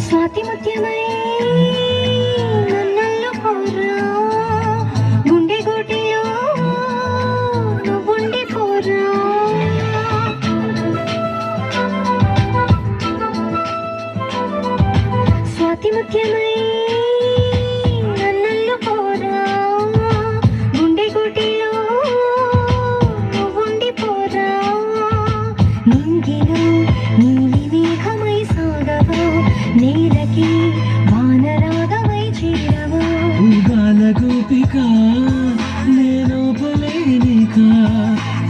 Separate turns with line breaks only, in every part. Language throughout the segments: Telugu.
స్వాతి ముత్యమై నన్నల్లు కోరా గుండె గూటిలో నువ్వుండి పోరా స్వాతి ముత్యమై నన్నల్లు కోరా గుండె గూటిలో నువ్వుండి పోరా నింగిలో నీలి మేఘమై సాగవా నేలకి వానరాగమై చేరవా
ఉగాల గోపిక నేను బలేనిక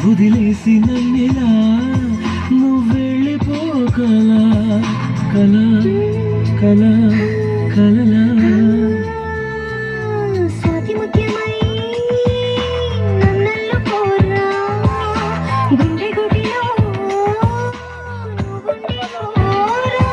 వదిలేసి నన్నిలా నువ్వెళ్ళిపోకలా కల కల కలలా
స్వాతి ముత్యమై నన్నల్లు కోరా గుండె గుడిలో నువ్వుండి పోరా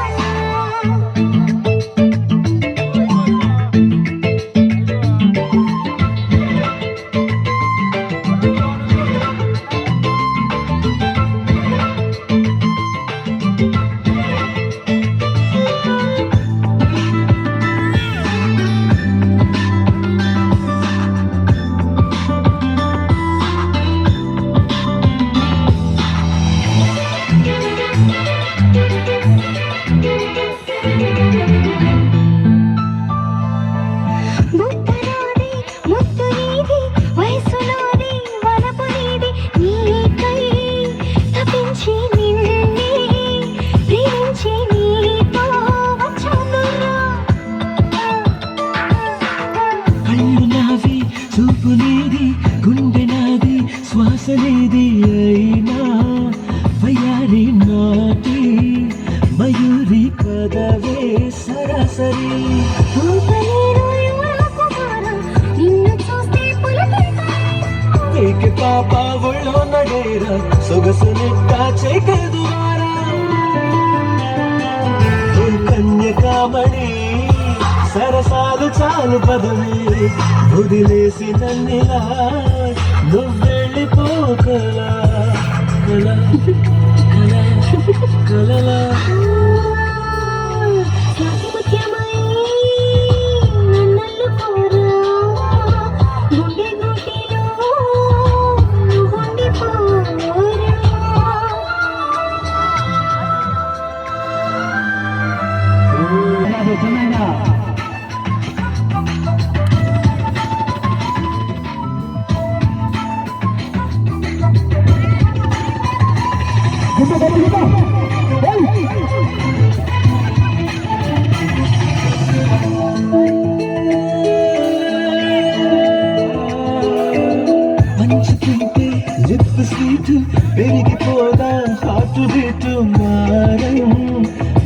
బుట్టనాది ముద్దు నీది వయసులోది వలపు నీది నీకై తపించి నిన్నే ప్రేమించి నీతో వచ్చానురా
కళ్ళు నావి చూపు నీది గుండె నాది శ్వాస నీది అయినా వయ్యారి నాటి మయూరి కదవే సరాసరి
ఊపలేరు యువల కుమార నిన్ను చూస్తే పులకింతై
ఏಕೆ ಪಾಪ ಒಳ್ಳೋ ನಡೇರ ಸೊಗಸು ನೆಟ್ಟ ಚೇಕೆದುವಾರ కన్యకామణి సరసాలు చాలు పదవి వదిలేసి నన్నిలా నువ్వెళ్ళిపోకలా కల కల కలలా
స్వాతి ముత్యమై నన్నల్లు కోరా గుండె గుడిలో నువ్వుండి పోరా
పంచుకుంటే లిప్ స్వీట్ పెరిగిపోదా హార్ట్ బీట్ మారం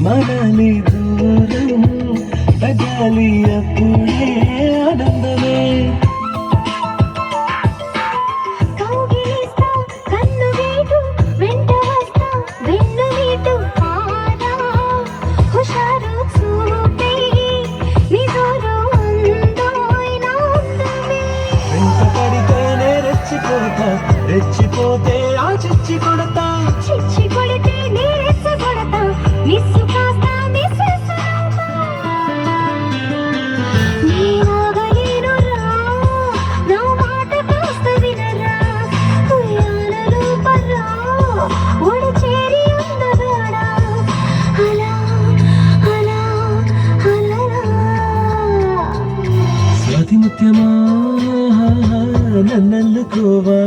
మనలి దూరం తగాలి అప్పుడే ఆనందమే
కౌగిలిస్తా కన్ను వేటు వెంట వస్తా వెన్ను నీటు పారా హుషారు చూపే నిజోరు అందోయిన అందమే
వెంట పడితేనే రెచ్చిపోతా రెచ్చిపోతే ఆ చిచ్చి కొడతా
చిచ్చి కొడితే నీ రెచ్చగొడతా మిస్సు కాస్తా మిస్సు సరవుతా నీ ఆగలేనురా నా మాట కాస్త వినరా ఉయ్యాలలో పర్రా ఒడి చేరి అందగాడా అలా అలా అలలా
స్వాతి ముత్యమా నన్నల్లుకోవా